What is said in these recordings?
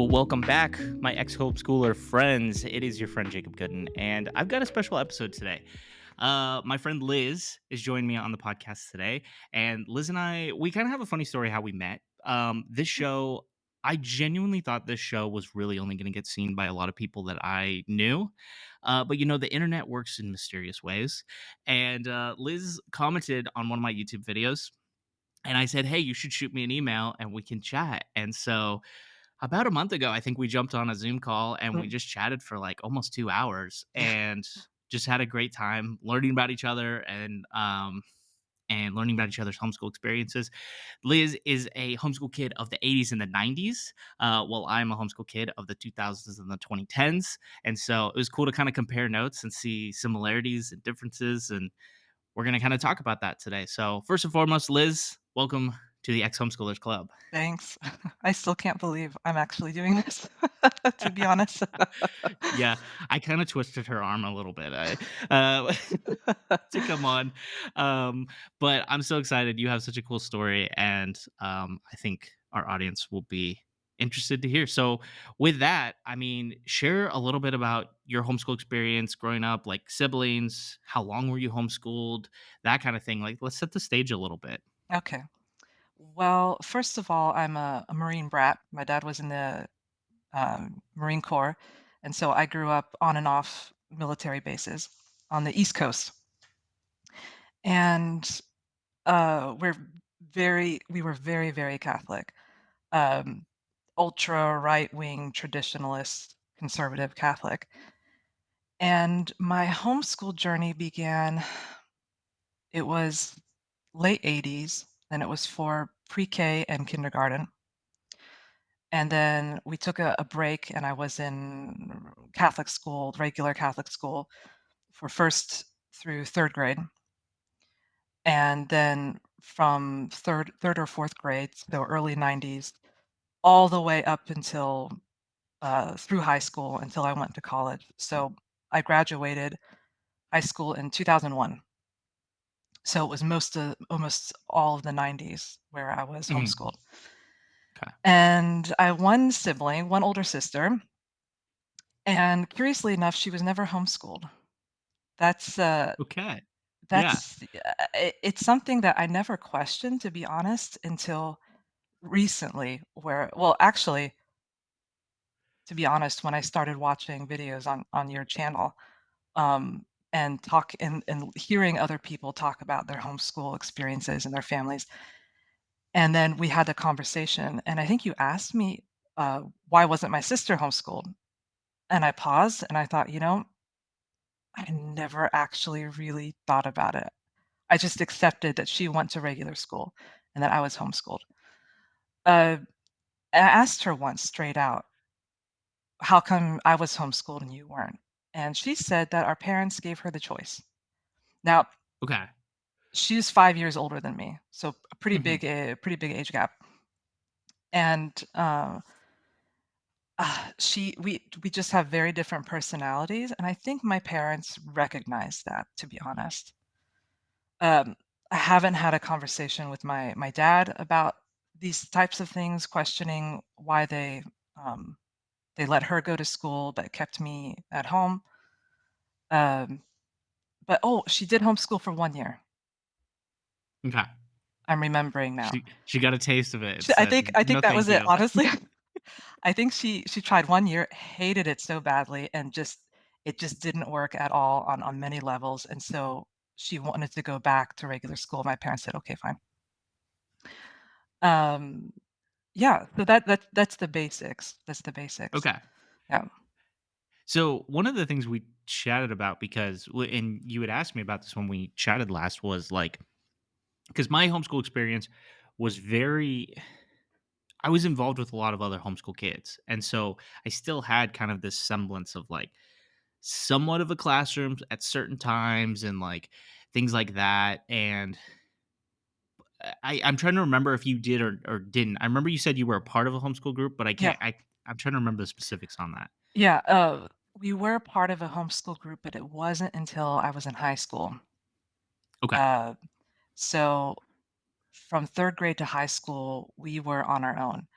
Well, welcome back, my ex-homeschooler friends. It is your friend Jacob Gooden, and I've got a special episode today. My friend Liz is joining me on the podcast today, and Liz and we kind of have a funny story how we met. This show, I genuinely thought this show was really only going to get seen by a lot of people that I knew, but the internet works in mysterious ways, and Liz commented on one of my YouTube videos. And I said, "Hey, you should shoot me an email and we can chat." And so about a month ago, I think we jumped on a Zoom call and we Mm. just chatted for like almost 2 hours and just had a great time learning about each other and learning about each other's homeschool experiences. Liz is a homeschool kid of the 80's and the 90's, while I'm a homeschool kid of the 2000s and the 2010s. And so it was cool to kind of compare notes and see similarities and differences. And we're going to kind of talk about that today. So, first and foremost, Liz, welcome to the Ex-Homeschoolers Club. Thanks. I still can't believe I'm actually doing this, to be honest. Yeah, I kinda twisted her arm a little bit, to come on, but I'm so excited. You have such a cool story, and, I think our audience will be interested to hear. So, with that, I mean, share a little bit about your homeschool experience growing up, like siblings, how long were you homeschooled, that kinda thing. Like, let's set the stage a little bit. Okay. Well, first of all, I'm a Marine brat. My dad was in the Marine Corps, and so I grew up on and off military bases on the East Coast. And we were very, very Catholic, um, ultra right wing, traditionalist, conservative Catholic. And my homeschool journey began. It was late 80's, and it was for pre-K and kindergarten, and then we took a break, and I was in Catholic school, regular Catholic school, for 1st through 3rd grade, and then from 3rd or 4th grade, so early 90's, all the way up until, through high school until I went to college. So I graduated high school in 2001. So it was almost all of the 90's where I was Mhm. homeschooled. 'Kay. And I have one sibling, one older sister, and curiously enough, she was never homeschooled. That's, uh Okay. Yeah. it's something that I never questioned, to be honest, until recently actually, to be honest, when I started watching videos on your channel, um, and hearing other people talk about their homeschool experiences and their families. And then we had the conversation, and I think you asked me, why wasn't my sister homeschooled? And I paused and I thought, I never actually really thought about it. I just accepted that she went to regular school and that I was homeschooled. Uh, I asked her once straight out, how come I was homeschooled and you weren't? And she said that our parents gave her the choice. Now, Okay. she's 5 years older than me, so Mhm. a pretty big age gap. And we just have very different personalities, and I think my parents recognized that, to be honest. Um, I haven't had a conversation with my dad about these types of things, questioning why they let her go to school but kept me at home. Um, but she did homeschool for 1 year. Okay. I'm remembering now. She got a taste of it and I said, think I "No, think that was thank it. you." Honestly, I think she tried 1 year, hated it so badly, and it just didn't work at all on many levels, and so she wanted to go back to regular school. My parents said, "Okay, fine." Um, yeah, so that's the basics. That's the basics. Okay. Yeah. So, one of the things we chatted about and you had asked me about this when we chatted last was, like, because my homeschool experience was very I was involved with a lot of other homeschool kids, and so I still had kind of this semblance of, like, somewhat of a classroom at certain times and, like, things like that, and I'm trying to remember if you did or didn't. I remember you said you were a part of a homeschool group, but Yeah. I'm trying to remember the specifics on that. Yeah, we were part of a homeschool group, but it wasn't until I was in high school. Okay. Uh, so from 3rd grade to high school, we were on our own.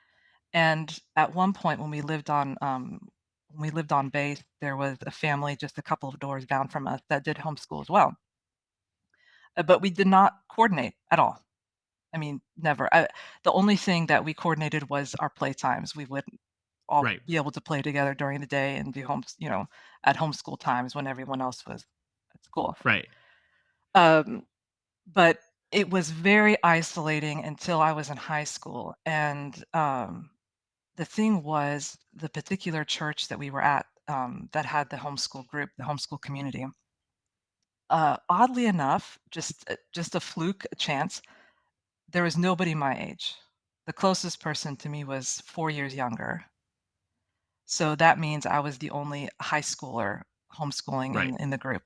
And at one point when we lived on base, there was a family just a couple of doors down from us that did homeschool as well. But we did not coordinate at all. I mean, never. The only thing that we coordinated was our playtimes. We would all Right. be able to play together during the day and do at homeschool times when everyone else was at school. Right. Um, but it was very isolating until I was in high school, and, the thing was the particular church that we were at, that had the homeschool group, the homeschool community, oddly enough, just a fluke, a chance, there was nobody my age. The closest person to me was 4 years younger. So that means I was the only high schooler homeschooling Right. in the group.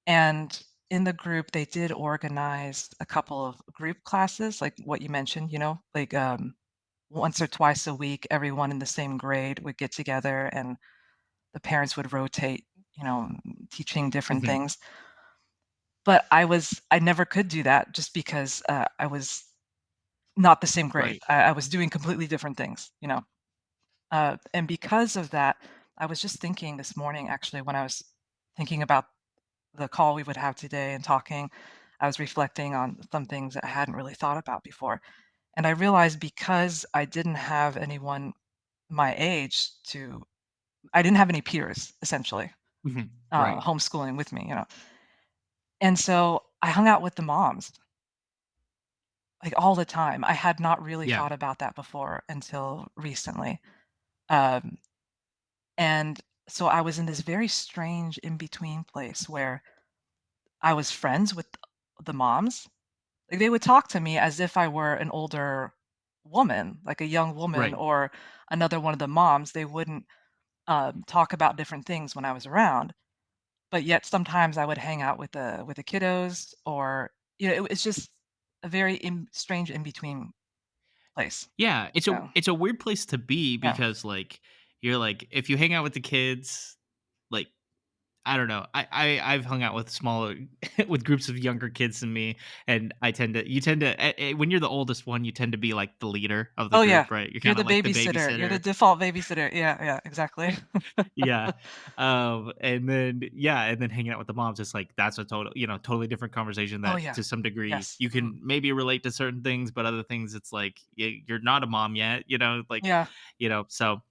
And in the group, they did organize a couple of group classes, like what you mentioned, like, once or twice a week, everyone in the same grade would get together and the parents would rotate, teaching different Mhm. things. But I never could do that just because, I was not the same grade. Right. I was doing completely different things. And because of that, I was just thinking this morning, actually, when I was thinking about the call we would have today and talking, I was reflecting on some things that I hadn't really thought about before. And I realized because I didn't have anyone my age I didn't have any peers essentially, Mhm. Right. homeschooling with me. And so I hung out with the moms like all the time. I had not really Yeah. thought about that before until recently. Um, and so I was in this very strange in between place where I was friends with the moms. Like, they would talk to me as if I were an older woman, like a young woman Right. or another one of the moms. They wouldn't, talk about different things when I was around, but yet sometimes I would hang out with the kiddos or, it's just a very strange in between place. Yeah, Yeah. it's a weird place to be Yeah. because, like, you're like, if you hang out with the kids, like, I don't know. I've hung out with smaller with groups of younger kids than me, and you tend to when you're the oldest one, you tend to be like the leader of the Oh, yeah. group, right? You're You're kind the of like the babysitter. You're the babysitter. default babysitter. Yeah, yeah, exactly. Yeah. And then hanging out with the moms, it's like that's a totally different conversation Oh, that yeah. to some degree Yes. you Mhm. can maybe relate to certain things, but other things it's like you're not a mom yet, like, Yeah. so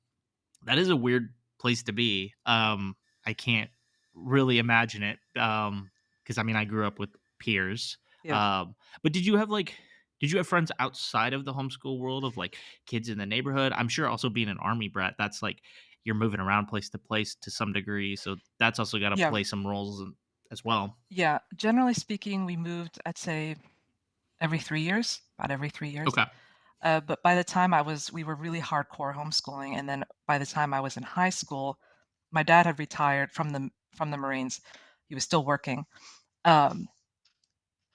that is a weird place to be. I can't really imagine it. Because I mean, I grew up with peers. Yes. Um, but did you have friends outside of the homeschool world of like kids in the neighborhood? I'm sure also being an army brat, that's like you're moving around place to place to some degree. So that's also got to Yeah. play some roles as well. Yeah. Generally speaking, we moved, I'd say, every 3 years, about every 3 years. Okay. But by the time we were really hardcore homeschooling, and then by the time I was in high school, my dad had retired from the Marines. He was still working, um,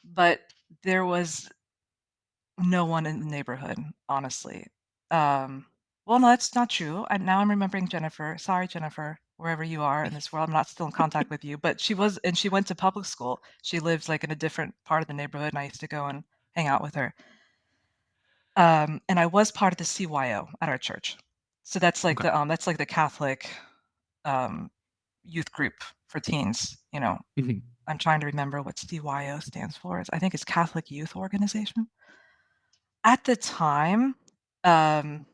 but there was no one in the neighborhood, honestly. Um, well, no, that's not true. Now I'm remembering Jennifer. Sorry, Jennifer, wherever you are in this world, I'm not still in contact with you. But she went to public school. She lives like in a different part of the neighborhood, and I used to go and hang out with her. And I was part of the CYO at our church. So Okay. that's like the Catholic, um, youth group for teens. Mhm. I'm trying to remember what CYO stands for. I think it's Catholic Youth Organization. At the time, um,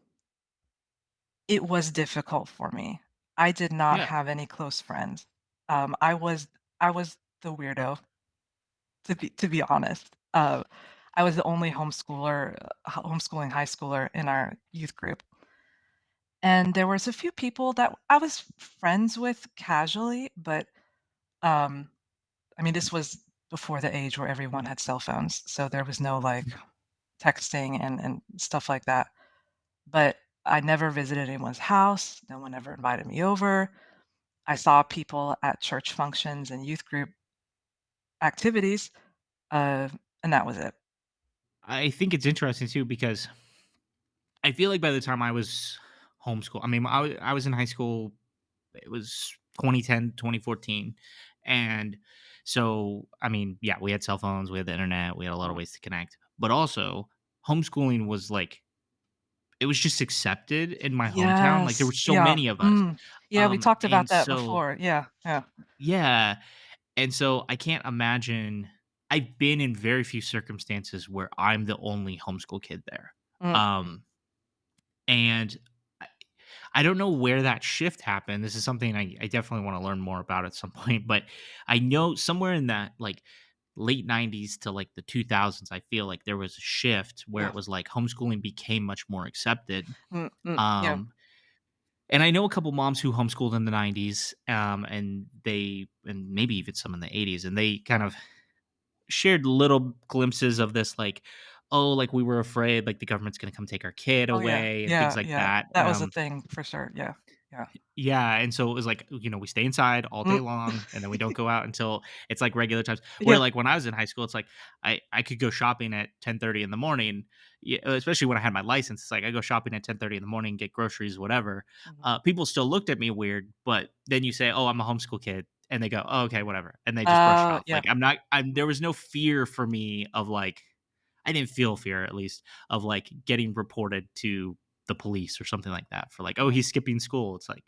it was difficult for me. I did not Yeah. have any close friends. I was the weirdo, to be honest. I was the only homeschooling high schooler in our youth group. And there was a few people that I was friends with casually, but, um, I mean, this was before the age where everyone had cell phones, so there was no, like, texting and stuff like that. But I never visited anyone's house, no one ever invited me over. I saw people at church functions and youth group activities, uh, and that was it. I think it's interesting too because I feel like by the time I was homeschool, I mean, I was in high school. It was 2010, 2014, and so I mean, yeah, we had cell phones, we had the internet, we had a lot of Mm, ways to connect, but also homeschooling was like it was just accepted in my hometown, like, there were Yes. so Yeah. many of us, Yeah, we talked about and that so before. Yeah, yeah. yeah, and so I can't imagine. I've been in very few circumstances where I'm the only homeschool kid there, Mm, um, and I I don't know where that shift happened. This is something I definitely wanna learn more about at some point, but I know somewhere in that, like, late '90s to, like, the 2000s, I feel like there was a shift where yeah. it was like homeschooling became much more accepted, Yeah. um, and I know a couple moms who homeschooled in the '90s, and maybe even some in the '80s, and they kind of shared little glimpses of this, like, "Oh, like, we were afraid, like, the government's gonna come take our kid Oh, yeah. away," and things Yeah, like yeah. that, That was a thing for sure. Yeah. Yeah. yeah, and so it was like, we stay inside all day Mm. long, and then we don't go out until it's like regular times. Where Yeah. like when I was in high school, it's like I could go shopping at 10:30 in the morning, yeah, especially when I had my license. It's like I go shopping at 10:30 in the morning, get groceries, whatever. Mhm. People still looked at me weird, but then you say, "Oh, I'm a homeschool kid," and they go, "Oh, okay, whatever," and they just brush it off. Yeah. Like I'm not. I'm. There was no fear for me of like. I didn't feel fear, at least, of like getting reported to the police or something like that for like, oh, Mhm. he's skipping school. It's like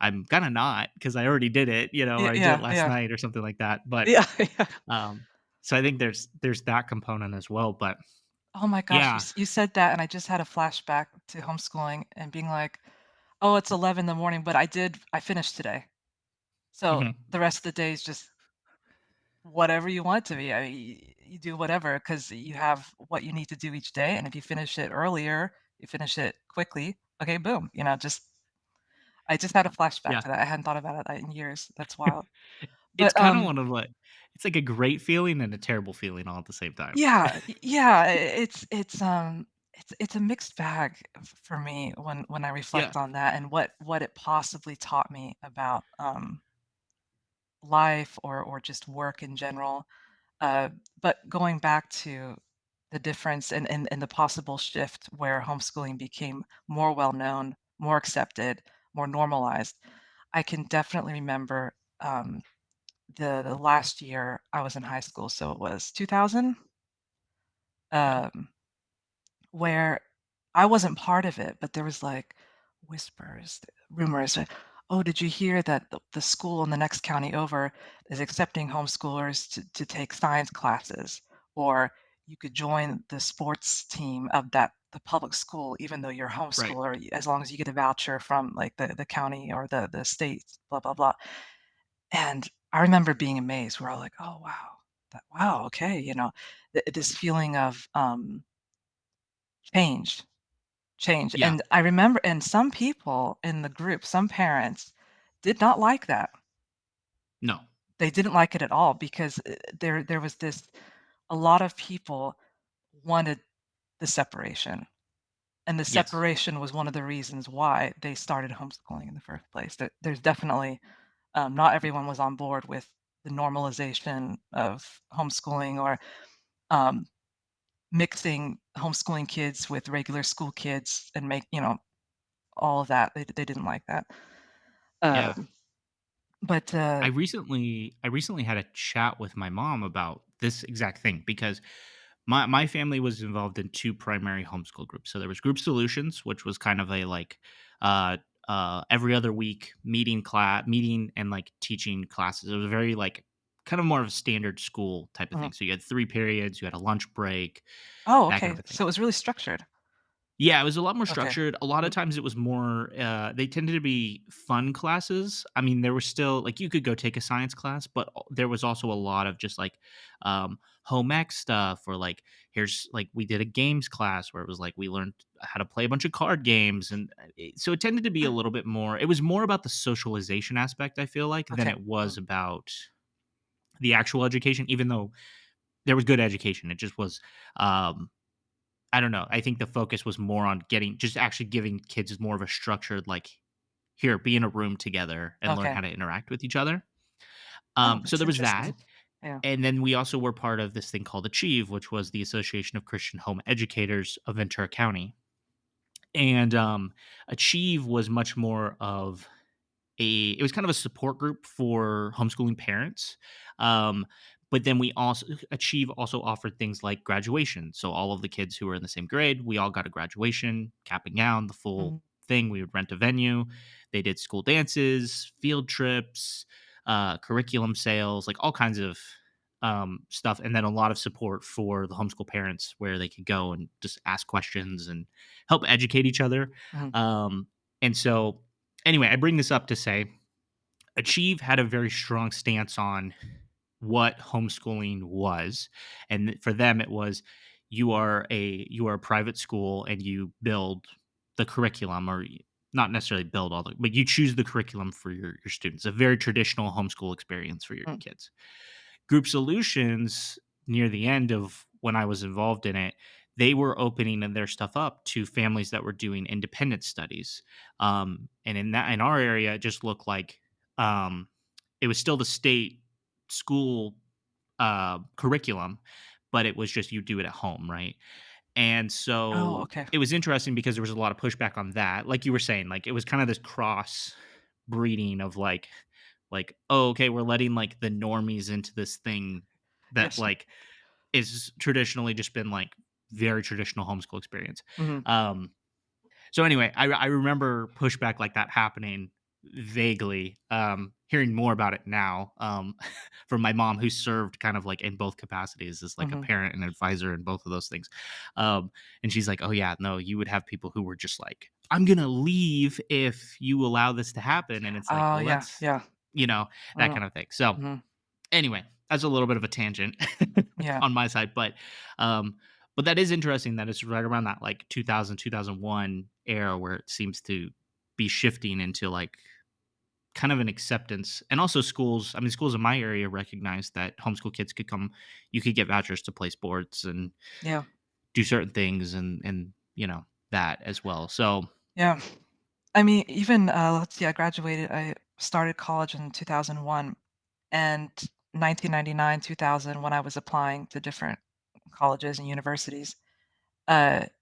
I'm gonna not because I already did it, or I did it Yeah, last yeah. night or something like that. But Yeah, yeah. um, so I think there's that component as well. But Oh my gosh, yeah, you said that, and I just had a flashback to homeschooling and being like, "Oh, it's 11 in the morning, but I finished today." So, mhm. the rest of the day is just whatever you want it to be. I mean, you do whatever because you have what you need to do each day, and if you finish it earlier, you finish it quickly, okay, boom, just I just had a flashback Yeah, to that. I hadn't thought about it in years. That's wild. it's But, kind of one of like it's like a great feeling and a terrible feeling all at the same time. yeah, yeah, it's a mixed bag for me when I Yeah, reflect on that and what it possibly taught me about, life or just work in general. Uh, but going back to the difference and the possible shift where homeschooling became more well known, more accepted, more normalized, I can definitely remember the last year I was in high school. So it was 2000, okay, um, where I wasn't part of it, but there was like whispers, rumors. Oh, did you hear that the school in the next county over is accepting homeschoolers to take science classes? Or you could join the sports team of the public school, even though you're a right. homeschooler, as long as you get a voucher from like the county or the state, blah, blah, blah. And I remember being amazed. We're all like, oh wow, wow, okay, this feeling of change change. Yeah, And I remember and some people in the group, some parents did not like that. no, They didn't like it at all because, there was this a lot of people wanted the separation, and the yes, separation was one of the reasons why they started homeschooling in the first place. There's definitely, not everyone was on board with the normalization of homeschooling or, um, mixing homeschooling kids with regular school kids and all of that. They didn't like that. yeah. Um, but, I recently had a chat with my mom about this exact thing because my family was involved in two primary homeschool groups. So there was Group Solutions, which was kind of a like uh every other week meeting and like teaching classes. It was very like kind of more of a standard school type of mhm. thing. So you had 3 periods, you had a lunch break, Oh, that kind of okay. a thing. So it was really structured. Yeah, it was a lot more Okay. structured. A lot of Mhm. times it was more, they tended to be fun classes. I mean, there was still like you could go take a science class, but there was also a lot of just like home ec stuff or like here's like we did a games class where it was like we learned how to play a bunch of card games. And so it tended to be a little bit more, it was more about the socialization aspect, I feel like, than Okay. it was Mm. about the actual education, even though there was good education. It just was, um, I don't know. I think the focus was more on getting just actually giving kids more of a structured, like, here, be in a room together and learn Okay. how to interact with each other. Oh, So that's there was interesting. that. Yeah. And then we also were part of this thing called Achieve, which was the Association of Christian Home Educators of Ventura County. And Achieve was much more of it was kind of a support group for homeschooling parents. Um, But then we also Achieve also offered things like graduation. So all of the kids who were in the same grade, we all got a graduation, cap and gown, the full Mhm. thing. We would rent a venue. They did school dances, field trips, curriculum sales, like all kinds of stuff, and then a lot of support for the homeschool parents where they could go and just ask questions and help educate each other. Mhm. Um, and so, anyway, I bring this up to say Achieve had a very strong stance on what homeschooling was, and for them it was you are a private school and you build the curriculum, or not necessarily build all the, but you choose the curriculum for your students. A very traditional homeschool experience for your Mm. kids. Group Solutions, near the end of when I was involved in it, they were opening their stuff up to families that were doing independent studies. And in our area, it just looked like um, it was still the state school curriculum, but it was just you do it at home, right? And Oh, so okay. it was interesting because there was a lot of pushback on that. Like you were saying, like it was kind of this cross breeding of like, oh, okay, we're letting like the normies into this thing that Yes. like is traditionally just been like very traditional homeschool experience. Mhm. Um, so anyway, I remember pushback like that happening vaguely. Hearing more about it now from my mom, who served kind of like in both capacities as like a Mhm. parent and advisor in both of those things. And she's like, "Oh yeah, no, you would have people who were just like, I'm gonna leave if you allow this to happen," and it's like, Oh, well, yeah, that's yeah. that Mhm. kind of thing. So Mhm. anyway, that's a little bit of a tangent Yeah. on my side, um, but that is interesting that it's right around that like 2000, 2001 era where it seems to be shifting into like kind of an acceptance. And also schools, I mean, schools in my area recognize that homeschool kids could come, you could get vouchers to play sports and Yeah. do certain things, and that as well. So Yeah. I mean, even, let's see, I graduated I started college in 2001, and 1999, 2000, when I was applying to different colleges and universities,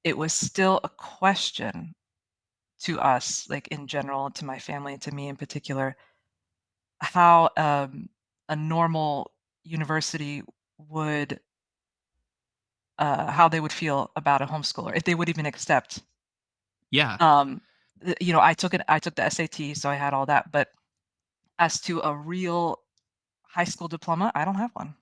it was still a question to us, like, in general, to my family, and to me in particular, how, a normal university would how they would feel about a homeschooler, if they would even accept. yeah. Um, I took the SAT, so I had all that, but as to a real high school diploma, I don't have one.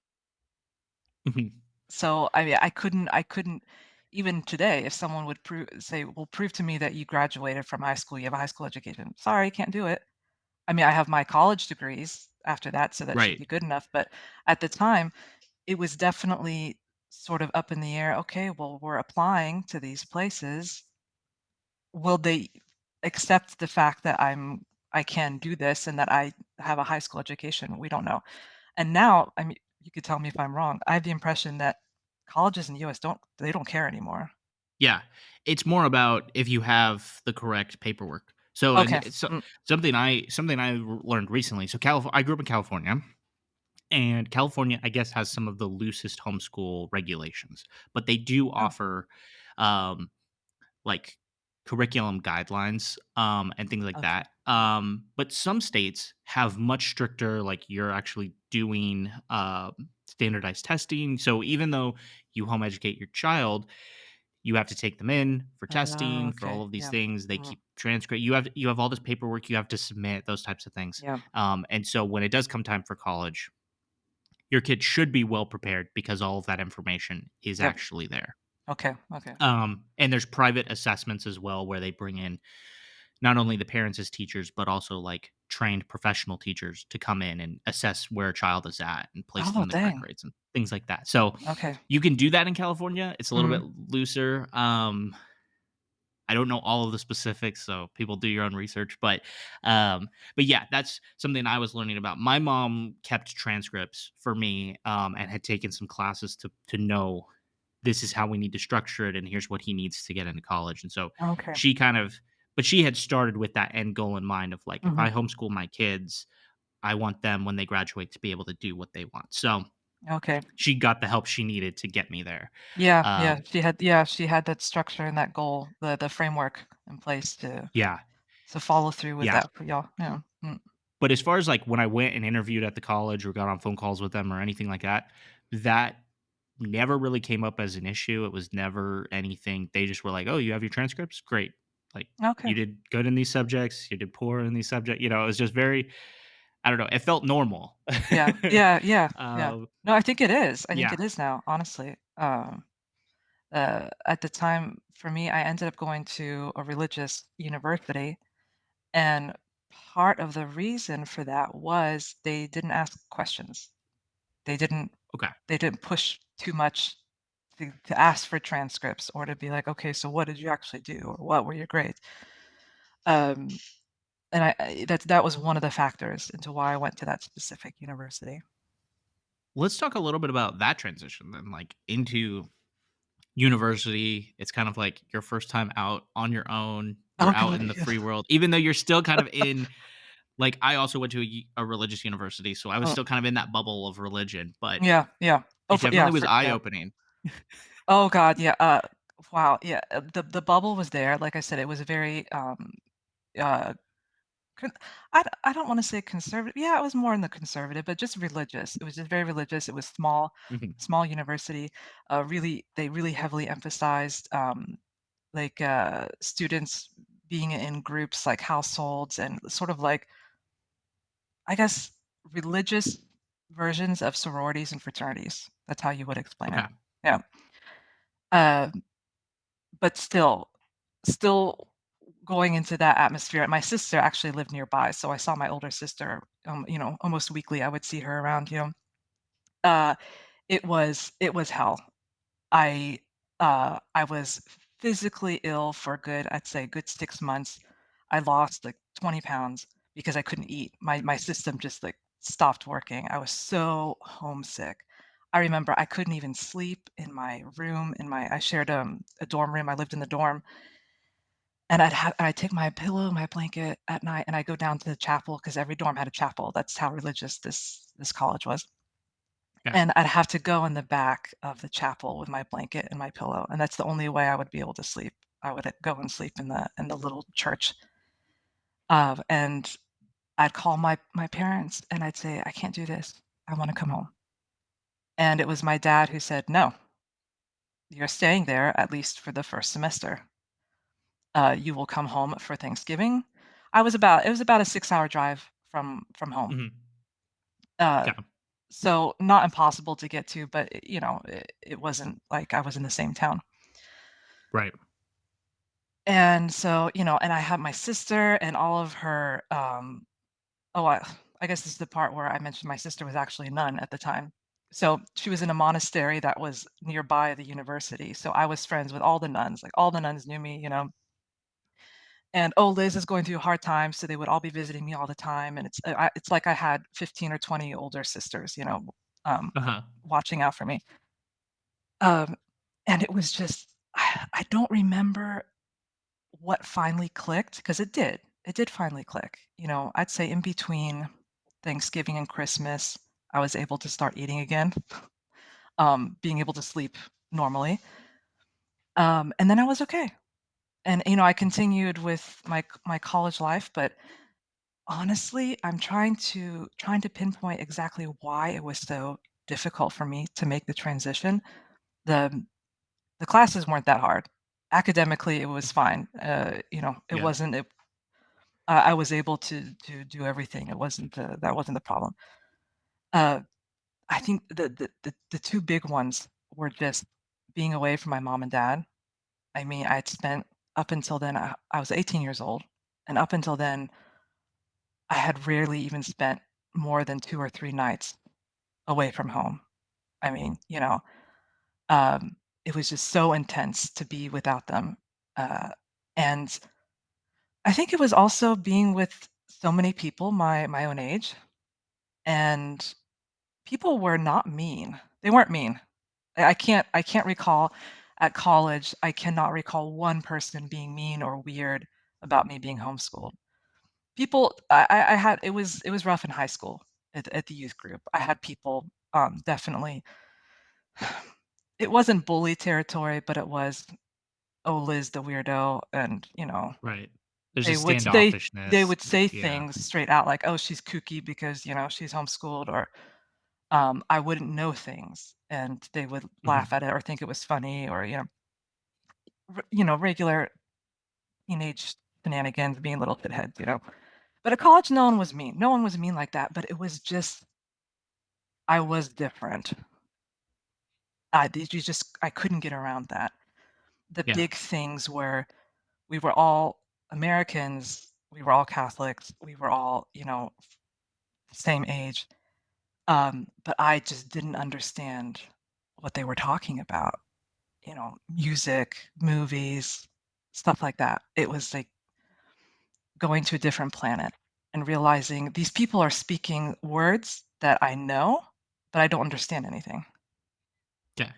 Mhm. So, I mean, I couldn't even today, if someone would say, "Well, prove to me that you graduated from high school, you have a high school education." Sorry, can't do it. I mean, I have my college degrees after that, so that should Right. be good enough, but at the time, it was definitely sort of up in the air. Okay, well, we're applying to these places. Will they accept the fact that I can do this and that I have a high school education? We don't know. And now, I mean, you could tell me if I'm wrong. I have the impression that colleges in the US don't care anymore. Yeah, it's more about if you have the correct paperwork. So, and Okay. it's Mm, something I learned recently. So, I grew up in California, and California, I guess, has some of the loosest homeschool regulations, but they do oh, offer um, like curriculum guidelines and things like okay. that. But some states have much stricter, like you're actually doing standardized testing. So even though you home educate your child, you have to take them in for Oh, testing, for all okay. of these Yeah. things. They Mhm. keep transcript. You have all this paperwork you have to submit, those types of things. Yeah. And so when it does come time for college, your kid should be well prepared because all of that information is Yep. actually there. Okay. Okay. And there's private assessments as well where they bring in not only the parents as teachers, but also like trained professional teachers to come in and assess where a child is at and place them Oh, in the correct dang. grades and things like that. So Okay. you can do that in California. It's a little bit Mhm. looser. I don't know all of the specifics, so people do your own research. But yeah, that's something I was learning about. My mom kept transcripts for me, and had taken some classes to know this is how we need to structure it, and here's what he needs to get into college. And so Okay. she kind of, but she had started with that end goal in mind of like, if Mhm. I homeschool my kids, I want them when they graduate to be able to do what they want. So Okay. she got the help she needed to get me there. Yeah, Um, yeah, she had that structure and that goal, the framework in place yeah, to follow through with yeah. that for y'all. Yeah. Mm. But as far as, like, when I went and interviewed at the college or got on phone calls with them or anything like that, that never really came up as an issue. It was never anything. They just were like, "Oh, you have your transcripts? Great. Like, Okay. you did good in these subjects, you did poor in these subjects." It was just very, I don't know, it felt normal. Yeah. Yeah, yeah, yeah. Um, No, I think it is. I think yeah, it is now, honestly. At the time, for me, I ended up going to a religious university, and part of the reason for that was they didn't ask questions. They didn't okay. they didn't push too much to ask for transcripts or to be like, "Okay, so what did you actually do?" or "What were your grades?" Um, and that was one of the factors into why I went to that specific university. Let's talk a little bit about that transition then, like, into university. It's kind of like your first time out on your own. You're Oh out god, in the yes. free world, even though you're still kind of in, like, I also went to a religious university, so I was Mm, still kind of in that bubble of religion, but yeah, yeah. Oh, it for yeah, definitely was for yeah. eye-opening. Oh god, yeah, wow, yeah, the bubble was there, like I said, it was a very, uh, con I don't wanna say conservative, yeah, it was more in the conservative, but just religious. It was just very religious, it was Mhm. small university, they really heavily emphasized, students being in groups, like households and sort of like, I guess, religious versions of sororities and fraternities. That's how you would explain it. Okay. Yeah. Um, but still going into that atmosphere. My sister actually lived nearby, so I saw my older sister, almost weekly. I would see her around. Uh, it was hell. I was physically ill for a good, I'd say, good 6 months. I lost, like, 20 pounds because I couldn't eat. My system just, like, stopped working. I was so homesick. I remember I couldn't even sleep in my room, I shared, a dorm room, I lived in the dorm, and I'd take my pillow, my blanket at night, and I'd go down to the chapel because every dorm had a chapel. That's how religious this college was. Yeah. And I'd have to go in the back of the chapel with my blanket and my pillow, and that's the only way I would be able to sleep. I would, go and sleep in the little church, and I'd call my parents, and I'd say, "I can't do this. I wanna come home." And it was my dad who said, "No, you're staying there at least for the 1st semester. You will come home for Thanksgiving." It was about a 6-hour drive from home. Mhm. Uh, Okay. so not impossible to get to, but, it wasn't like I was in the same town. Right. And so, and I had my sister and all of her, oh, I guess this is the part where I mentioned my sister was actually a nun at the time. So she was in a monastery that was nearby the university. So I was friends with all the nuns. Like all the nuns knew me. And oh, Liz is going through a hard time, so they would all be visiting me all the time. And it's like I had 15 or 20 older sisters, Uh-huh. watching out for me. Um, and it was just, I don't remember what finally clicked, because it did. It did finally click. I'd say in between Thanksgiving and Christmas, I was able to start eating again, being able to sleep normally, and then I was okay. And, I continued with my college life, but honestly, I'm trying to pinpoint exactly why it was so difficult for me to make the transition. The the classes weren't that hard. Academically, it was fine. It Yeah. wasn't it I was able to do everything. It wasn't, that wasn't the problem. Uh, I think the 2 big ones were just being away from my mom and dad. I mean, I'd spent up until then, I was 18 years old, and up until then, I had rarely even spent more than 2 or 3 nights away from home. I mean, it was just so intense to be without them, and I think it was also being with so many people my own age, and people were not mean. They weren't mean. I can't recall at college, I cannot recall one person being mean or weird about me being homeschooled. People I had it was rough in high school at the youth group. I had people, definitely, it wasn't bully territory, but it was, "Oh, Liz the weirdo," and, Right. There's a They standoffishness. would say Yeah. things straight out like, "Oh, she's kooky because, she's homeschooled," or, I wouldn't know things, and they would Mhm. laugh at it or think it was funny or, regular teenage shenanigans, being little shitheads. But at college, no one was mean. No one was mean like that, but it was just I was different. I couldn't get around that. The Yeah. big things were we were all Americans, we were all Catholics, we were all, same age, but I just didn't understand what they were talking about, music, movies, stuff like that. It was like going to a different planet and realizing these people are speaking words that I know, but I don't understand anything. Okay.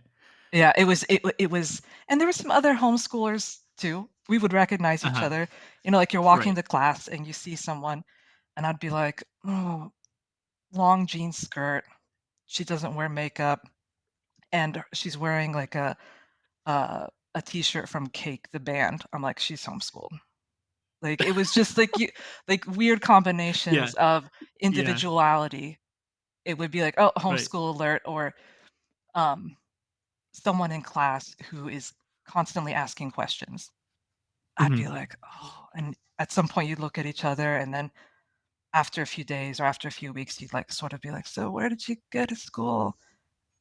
Yeah, it was and there were some other homeschoolers too. We would recognize each Uh-huh. other, like you're walking Right. to class and you see someone and I'd be like, "Oh, long jean skirt. She doesn't wear makeup and she's wearing like a t-shirt from Cake the band." I'm like, "She's homeschooled." Like it was just like like weird Yeah. combinations of Yeah. individuality. It would be like, "Oh, Right. homeschool alert," or um someone in class who is constantly asking questions. I'd be Mhm. like, "Oh," and at some point you'd look at each other and then after a few days or after a few weeks, you'd like sort of be like, "So where did you go to school?"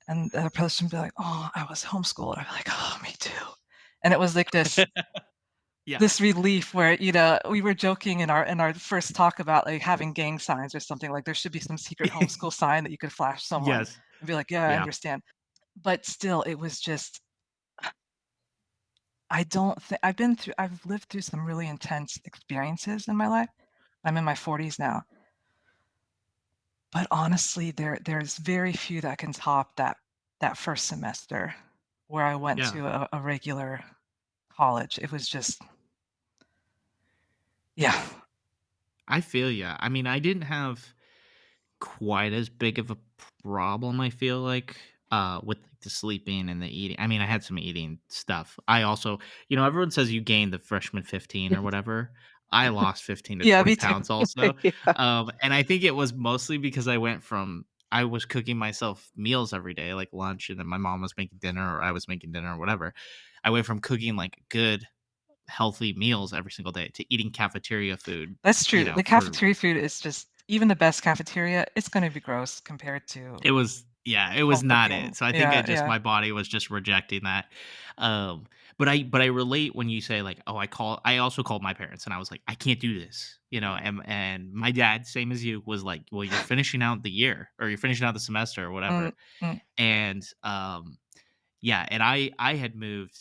And the other person would be like, "Oh, I was homeschooled." I'd be like, "Oh, me too." And it was like this Yeah. this relief where, we were joking in our first talk about like having gang signs or something, like there should be some secret homeschool sign that you could flash someone Yes. and be like, "Yeah, I Yeah. understand." But still, it was just I don't think I've lived through some really intense experiences in my life. I'm in my 40s now, but honestly, there's very few that can top that first semester where I went Yeah. to a regular college. It was just yeah. I feel ya. I mean, I didn't have quite as big of a problem, I feel like, with, like, the sleeping and the eating. I mean, I had some eating stuff. I also everyone says you gain the freshman 15 or whatever. I lost 15 to Yeah, 20 me too. pounds also, Yeah. and I think it was mostly because I was cooking myself meals every day, like lunch, and then my mom was making dinner or I was making dinner or whatever. I went from cooking, like, good, healthy meals every single day to eating cafeteria food, That's true. The for cafeteria food is just even the best cafeteria, it's gonna be gross compared to it was home not cooking. it. So I think Yeah, yeah. my body was just rejecting that. Um, but I relate when you say like, "Oh, I also called my parents and I was like, I can't do this." Mhm. And my dad, same as you, was like, "Well, you're finishing out the year or you're finishing out the semester or Mm, whatever." mm. And yeah, and I had moved.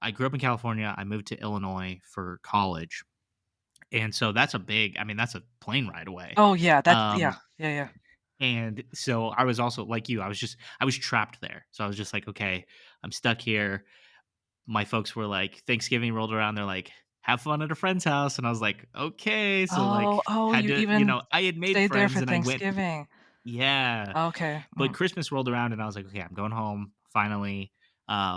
I grew up in California. I moved to Illinois for college. And so that's a big, I mean, that's a plane ride away. Oh, yeah, that's yeah, Um yeah, yeah. and so I was also like you, I was trapped there. So I was just like, okay, I'm stuck here. My folks were like, Thanksgiving rolled around, they're like, have fun at a friend's house. And I was like, okay. So like Oh, had you to, even I had made stayed there friends for and I went, Thanksgiving. yeah. Okay, But mm, Christmas rolled around and I was like, okay, I'm going home. Finally.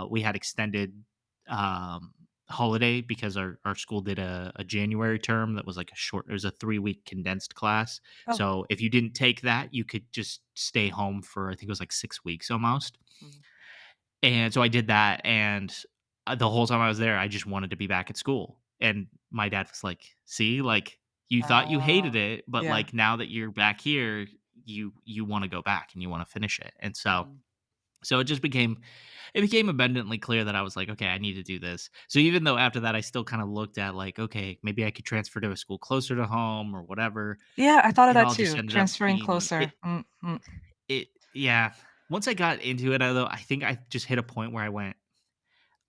We had extended um holiday because our school did a January term that was like it was a 3-week condensed class. oh, So if you didn't take that, you could just stay home for I think it was like 6 weeks almost. mhm. And so I did that, and the whole time I was there, I just wanted to be back at school. And my dad was like, "See, like you thought you hated it, but Yeah, like now that you're back here, you want to go back and you want to finish it." And mm, so it became abundantly clear that I was like, "Okay, I need to do this." So even though after that I still kind of looked at like, okay, maybe I could transfer to a school closer to home or whatever, yeah, I thought of it that all just too, ended up transferring being closer. Mm, mm, it yeah. Once I got into it, though, I think I just hit a point where I went,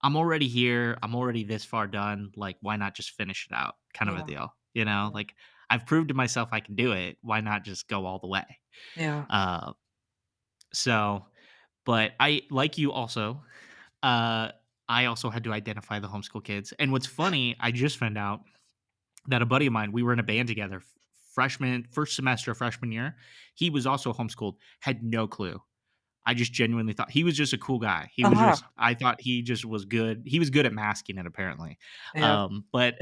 I'm already here. I'm already this far done. Like, why not just finish it out? Kind of a yeah, deal, yeah, Like, I've proved to myself I can do it. Why not just go all the way? yeah. Uh, so, but I like you also. Uh, I also had to identify the homeschool kids. And what's funny, I just found out that a buddy of mine, we were in a band together, first semester of freshman year. He was also homeschooled, had no clue. I just genuinely thought he was just a cool guy. He was Uh-huh. just I thought he just was good. He was good at masking it apparently. Yeah. But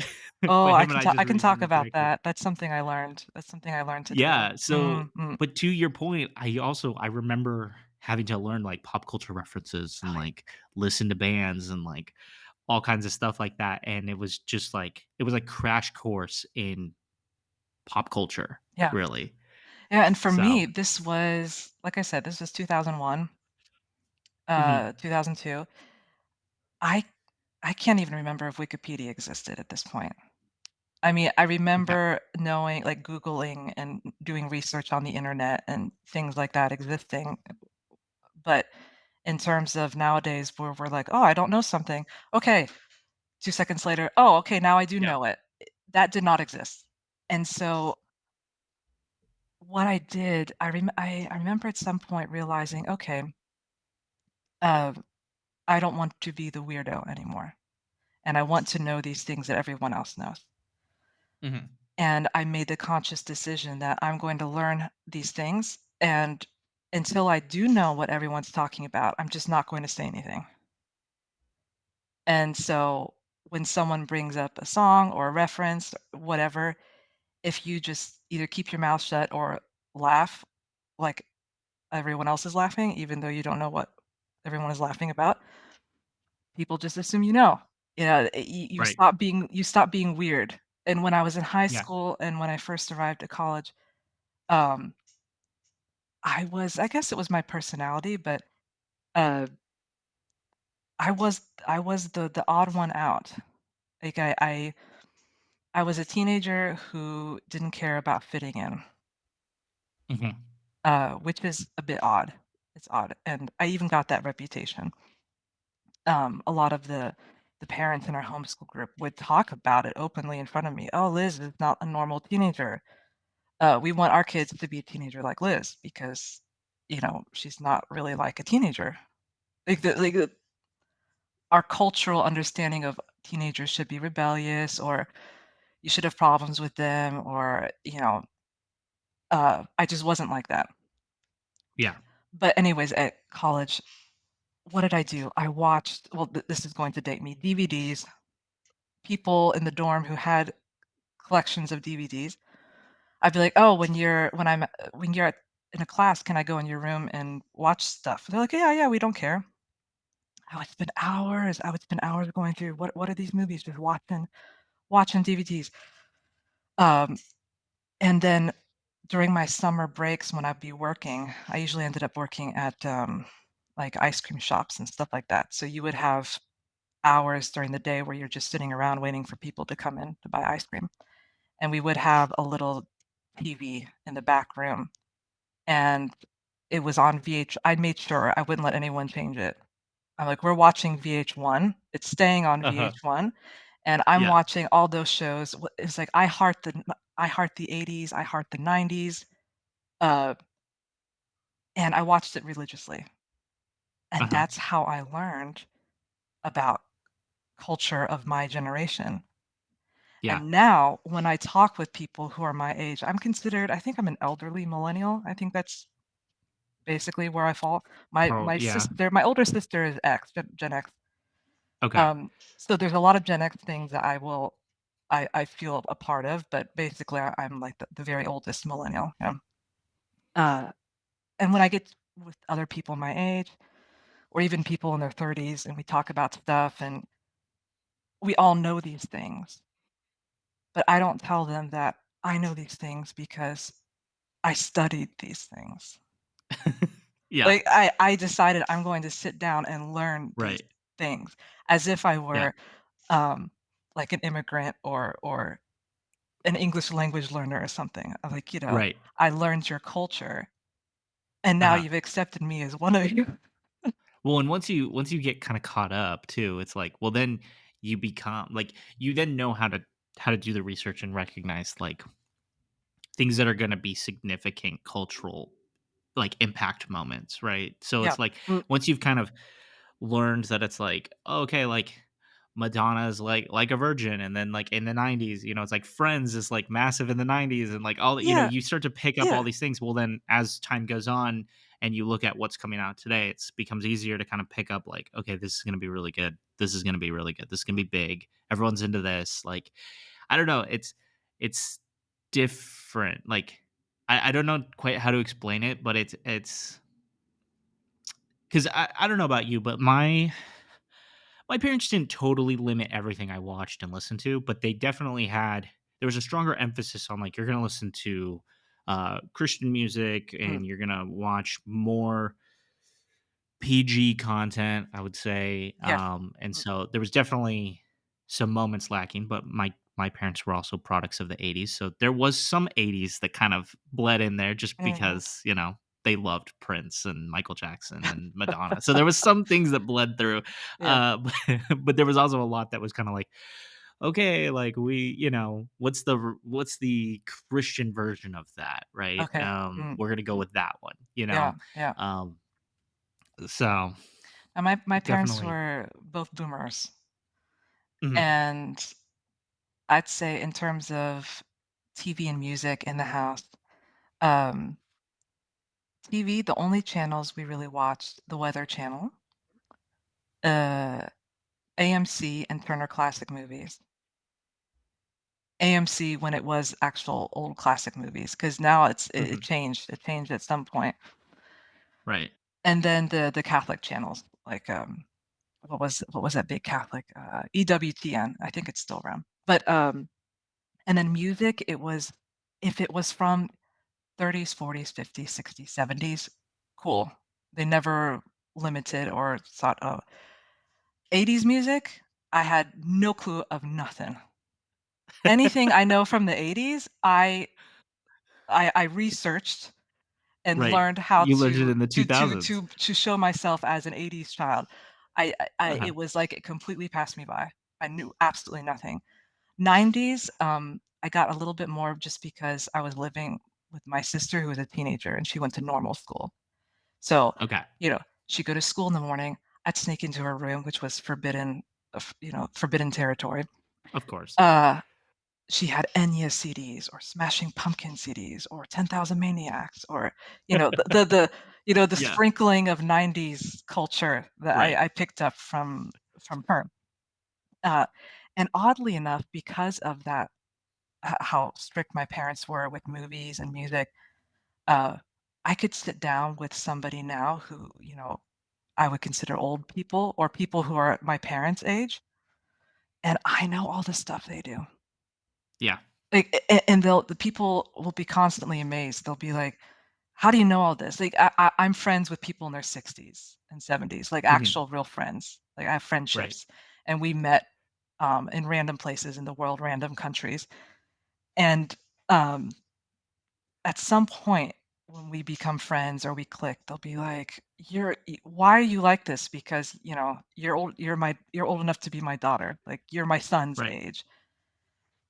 Oh, but him and I I just can talk recently about connected. that. That's something I learned. That's something I learned to do. Yeah, so Mhm. but to your point, I remember having to learn, like, pop culture references and, Oh, like, listen to bands and, like, all kinds of stuff like that, and it was just, like it was like crash course in pop culture, yeah. really. Yeah, and for So me, this was like I said, this was 2001, mhm, 2002. I I can't even remember if Wikipedia existed at this point. I mean, I okay, remember knowing like, Googling and doing research on the internet and things like that existing, but in terms of nowadays where we're like, "Oh, I don't know something." Okay, 2 seconds later, "Oh, okay, now I do yeah, know it." That did not exist. And so what I did, I remember at some point realizing, "Okay, uh, I don't want to be the weirdo anymore, and I want to know these things that everyone else knows." mhm, And I made the conscious decision that I'm going to learn these things, and until I do know what everyone's talking about, I'm just not going to say anything. And so when someone brings up a song or a reference, whatever, if you just either keep your mouth shut or laugh like everyone else is laughing, even though you don't know what everyone is laughing about, people just assume you know. You know, right, you stop being weird. And when I was in high yeah, school and when I first arrived at college, um, I guess it was my personality, but uh, I was the odd one out. Like I was a teenager who didn't care about fitting in, mhm, which is a bit odd. It's odd, and I even got that reputation. A lot of the parents in our homeschool group would talk about it openly in front of me. "Oh, Liz is not a normal teenager. We want our kids to be a teenager like Liz because, she's not really like a teenager." Like our cultural understanding of teenagers should be rebellious, or you should have problems with them, or I just wasn't like that. yeah, But anyways, at college, what did I do? I watched, well, this is going to date me, DVDs, people in the dorm who had collections of DVDs. I'd be like, "Oh, when you're in a class, can I go in your room and watch stuff?" They're like, "Yeah, yeah, we don't care." I would spend hours going through, what are these movies? Just watching DVDs. Um, and then during my summer breaks when I'd be working, I usually ended up working at, like, ice cream shops and stuff like that. So you would have hours during the day where you're just sitting around waiting for people to come in to buy ice cream. And we would have a little TV in the back room, and it was on I made sure I wouldn't let anyone change it. I'm like, "We're watching VH1, it's staying on uh-huh, VH1, and I'm yeah, watching all those shows." It's like I heart the '80s, I heart the '90s, uh, and I watched it religiously, and uh-huh, that's how I learned about culture of my generation. yeah, And now when I talk with people who are my age, I think I'm an elderly millennial. I think that's basically where I fall. yeah, My older sister is Gen X. okay, So there's a lot of Gen X things that I feel a part of, but basically I'm like the very oldest millennial, you know? Uh, and when I get with other people my age, or even people in their 30s, and we talk about stuff, and we all know these things, but I don't tell them that I know these things because I studied these things. yeah, Like, I decided I'm going to sit down and learn these right, things as if I yeah, were, like an immigrant or an English language learner or something. I'm like, right, "I learned your culture, and now uh-huh. you've accepted me as one of you." Well, and once you get kinda caught up too, it's like, well, then you become like, you then know how to do the research and recognize, like, things that are gonna be significant cultural, like, impact moments, right? So Yeah. it's like, Mm, once you've kind of learned that it's like, okay, like, Madonna's like a virgin, and then, like, in the '90s, it's like Friends is, like, massive in the '90s, and, like, all the yeah, you start to pick up yeah, all these things. Well, then as time goes on and you look at what's coming out today, it's becomes easier to kind of pick up like, okay, this is going to be really good. This is going to be really good. This is going to be big. Everyone's into this. Like, I don't know. It's different. Like, I don't know quite how to explain it, but it's because I don't know about you, but my parents didn't totally limit everything I watched and listened to, but they definitely had there was a stronger emphasis on like you're gonna listen to Christian music Mm, and you're gonna watch more PG content, I would say. yes. And Mm, so there was definitely some moments lacking, but my parents were also products of the 80s. So there was some 80s that kind of bled in there just mhm. because, they loved Prince and Michael Jackson and Madonna. So there was some things that bled through. Yeah. But there was also a lot that was kind of like, okay, like what's the Christian version of that, right? Okay. Mm, We're gonna go with that one, you yeah, know. yeah. Um, so And my parents definitely. were both boomers, Mhm. and I'd say in terms of TV and music in the house, um, TV, the only channels we really watched, the Weather Channel, uh, AMC, and Turner Classic Movies. AMC when it was actual old classic movies, because now it Mhm. changed. It changed at some point. Right. And then the Catholic channels, like, what was that big Catholic, EWTN, I think it's still around. But, and then music, it was if it was from 30s, 40s, 50s, 60s, 70s, cool. They never limited or thought, "Oh." 80s music, I had no clue of nothing. Anything I know from the 80s, I researched and Right. learned how You learned it to in the to to 2000s. to to show myself as an 80s child. I Uh-huh. it was like it completely passed me by. I knew absolutely nothing. 90s, I got a little bit more just because I was living with my sister who was a teenager, and she went to normal school. So, Okay. she'd go to school in the morning, I'd sneak into her room, which was forbidden territory. Of course. Uh, she had Enya CDs or Smashing Pumpkin CDs or 10,000 Maniacs or, the Yeah. sprinkling of 90s culture that Right. I picked up from her. Uh, and oddly enough, because of that, how strict my parents were with movies and music, uh, I could sit down with somebody now who, I would consider old people or people who are my parents' age, and I know all the stuff they do. Yeah. Like, and the people will be constantly amazed. They'll be like, "How do you know all this?" Like, I'm friends with people in their 60s and 70s, like Mhm. actual real friends. Like, I have Right. friendships, and we met, in random places in the world, random countries. And, um, at some point when we become friends or we click, they'll be like, why are you like this? Because, you're old enough to be my daughter. Like, you're my son's Right. age."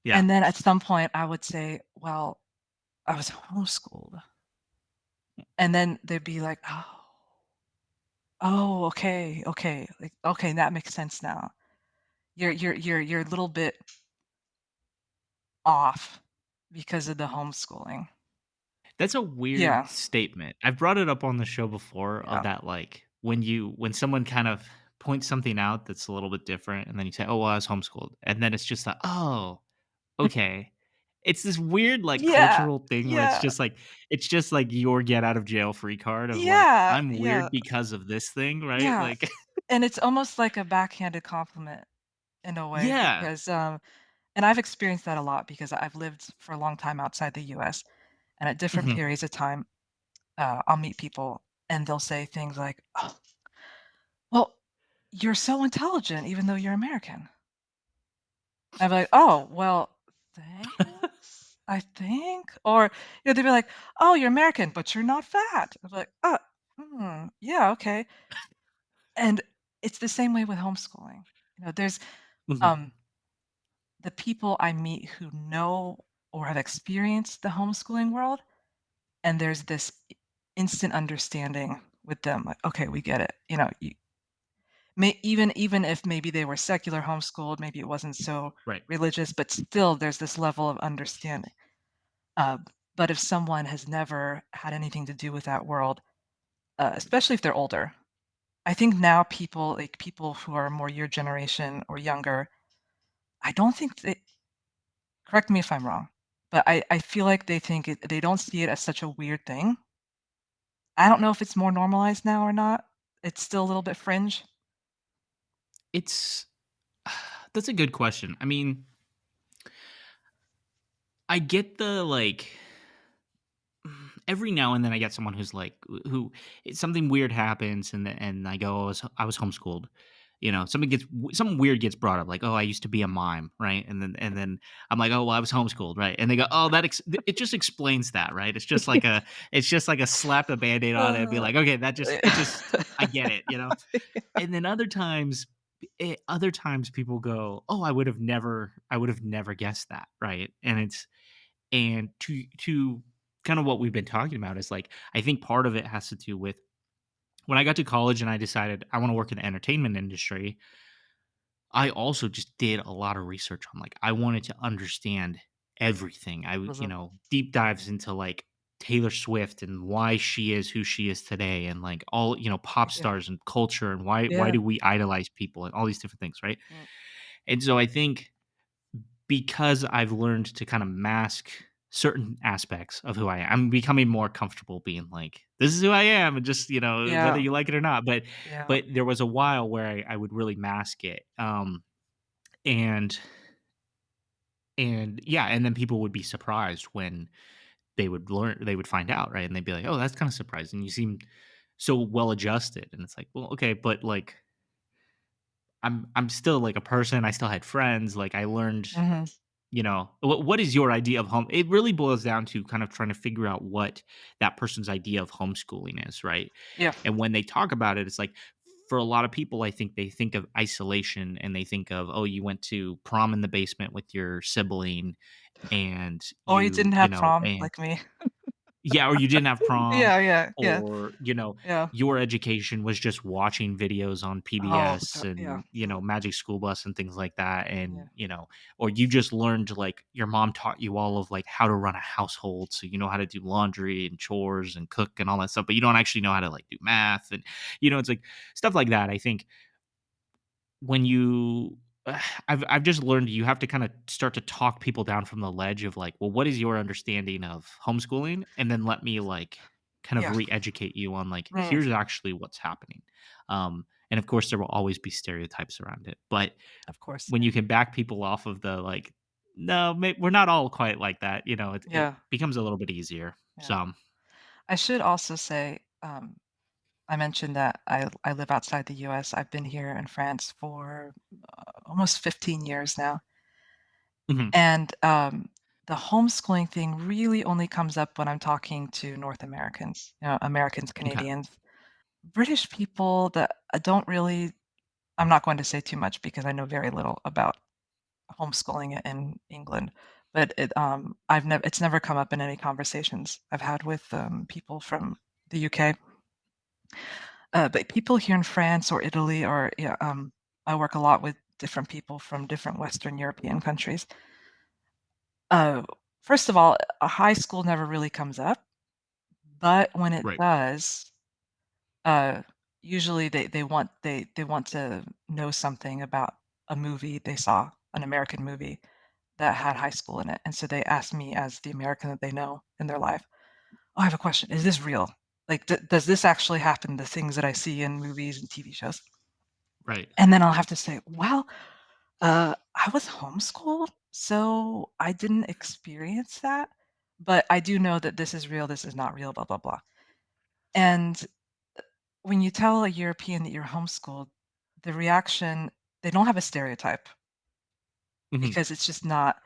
Yeah. And then at some point I would say, "Well, I was homeschooled." And then they'd be like, "Oh, oh, okay, okay, like, okay, that makes sense now. You're a little bit off because of the homeschooling." That's a weird Yeah, statement. I've brought it up on the show before of yeah. that, like, when someone kind of points something out that's a little bit different, and then you say, "Oh, well, I was homeschooled." And then it's just like, "Oh, okay." It's this weird, like, Yeah, cultural thing where yeah, it's just like your get out of jail free card of like, yeah, "I'm yeah, weird because of this thing," right? yeah. Like And it's almost like a backhanded compliment in a way Yeah. because, and I've experienced that a lot because I've lived for a long time outside the US, and at different Mhm. periods of time, I'll meet people and they'll say things like, "Oh, well, you're so intelligent even though you're American." I'm like, "Oh, well, thanks, I think." Or, they'd be like, "Oh, you're American, but you're not fat." I'm like, yeah, okay." And it's the same way with homeschooling. There's, Mhm. um, the people I meet who know or have experienced the homeschooling world, and there's this instant understanding with them, like, "Okay, we get it." Even if maybe they were secular homeschooled, maybe it wasn't so Right. religious, but still there's this level of understanding. Uh, but if someone has never had anything to do with that world, especially if they're older. I think now people who are more your generation or younger, I don't think they correct me if I'm wrong, but I feel like they don't see it as such a weird thing. I don't know if it's more normalized now or not. It's still a little bit fringe. It's that's a good question. I mean, I get the like every now and then I get someone who's like who something weird happens and I go I was homeschooled. You know, something weird gets brought up like, "Oh, I used to be a mime," right? And then I'm like, "Oh, well, I was homeschooled," right? And they go, "Oh, it just explains that, right?" It's just like a slap a band-aid on it and be Uh, like, "Okay, that just it just I get it," you know? And then other times people go, "Oh, I would have never guessed that," right? And to kind of what we've been talking about is like I think part of it has to do with when I got to college and I decided I want to work in the entertainment industry. I also just did a lot of research on like I wanted to understand everything. mhm. Deep dives into like Taylor Swift and why she is who she is today and like all, pop Yeah, stars and culture and why yeah. do we idolize people and all these different things, right? Mm, And so I think because I've learned to kind of mask certain aspects of who I am, I'm becoming more comfortable being like, "This is who I am," and just, whether yeah, you like it or not. But yeah. but there was a while where I would really mask it, and and yeah, and then people would be surprised when they would find out, right? And they'd be like, "Oh, that's kind of surprising. You seem so well adjusted." And it's like, "Well, okay, but like I'm still like a person. I still had friends. Like I learned, Mhm. what is your idea of home? It really boils down to kind of trying to figure out what that person's idea of homeschooling is, right? Yeah. And when they talk about it, it's like for a lot of people, I think they think of isolation and they think of, oh, you went to prom in the basement with your sibling and Or you didn't have prom and like me. yeah, or you didn't have prom, Yeah, yeah, yeah, or, yeah. your education was just watching videos on Oh, PBS yeah, and, yeah, Magic School Bus and things like that, and, yeah. or you just learned, like, your mom taught you all of, like, how to run a household, so you know how to do laundry and chores and cook and all that stuff, but you don't actually know how to, like, do math, and, it's like, stuff like that, I think when you I've just learned you have to kinda start to talk people down from the ledge of like, "Well, what is your understanding of homeschooling?" And then let me, like, kind of Yeah. re-educate you on, like, Mm, here's actually what's happening. And of course, there will always be stereotypes around it, but of course, when yeah. you can back people off of the, like, "No, we're not all quite like that," it Yeah, becomes a little bit easier. yeah. So I should also say, I mentioned that I live outside the US. I've been here in France for, almost 15 years now, mhm, and, the homeschooling thing really only comes up when I'm talking to North Americans, Americans, m'kay, Canadians. British people that I don't really I'm not going to say too much because I know very little about homeschooling in England, but it's never come up in any conversations I've had with, people from the UK. But people here in France or Italy or yeah, I work a lot with different people from different Western European countries. Uh, First of all, a high school never really comes up, but when it right, does, uh, usually they want to know something about a movie they saw, an American movie that had high school in it, and so they ask me as the American that they know in their life, "Oh, I have a question. Is this real? Like, does this actually happen, the things that I see in movies and TV shows?" right, And then I'll have to say, "Well, I was homeschooled, so I didn't experience that, but I do know that this is real, this is not real, blah, blah, blah." And when you tell a European that you're homeschooled, the reaction they don't have a stereotype mhm, because it's just not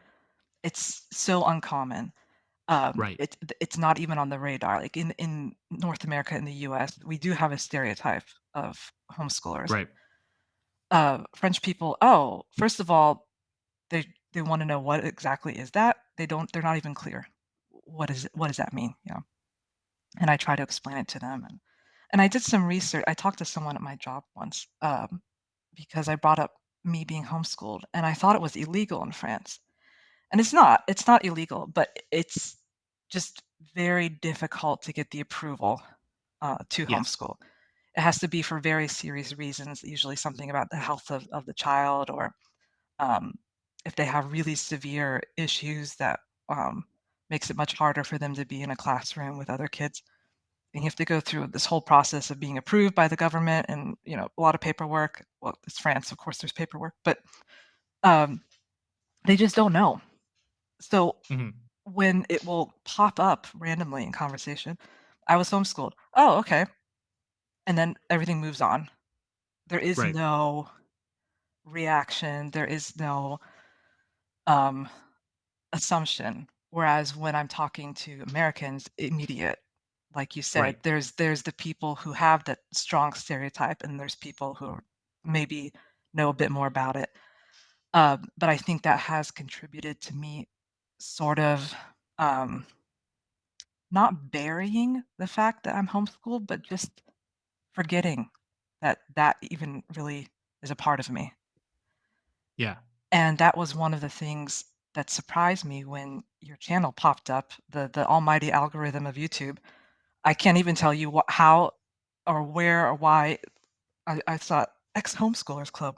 it's so uncommon. right, It's not even on the radar. Like in North America, in the US, we do have a stereotype of homeschoolers. right, French people, oh, first of all, they wanna know what exactly is that. They're not even clear. What does that mean? And I try to explain it to them, and I did some research. I talked to someone at my job once, because I brought up me being homeschooled, and I thought it was illegal in France, and it's not illegal, but it's just very difficult to get the approval, to Yes. homeschool. It has to be for very serious reasons, usually something about the health of the child, or um, if they have really severe issues that um, makes it much harder for them to be in a classroom with other kids. And you have to go through this whole process of being approved by the government, and a lot of paperwork. Well, it's France, of course, there's paperwork, but um, they just don't know. So Mhm. when it will pop up randomly in conversation, I was homeschooled. Oh, okay. And then everything moves on. There is Right. no reaction. There is no um, assumption. Whereas when I'm talking to Americans, immediate. Like you said, Right. there's the people who have that strong stereotype, and there's people who maybe know a bit more about it. But I think that has contributed to me sort of um, not burying the fact that I'm homeschooled, but just forgetting that that even really is a part of me. Yeah. And that was one of the things that surprised me when your channel popped up, the almighty algorithm of YouTube. I can't even tell you how or where or why I saw Ex-Homeschoolers Club.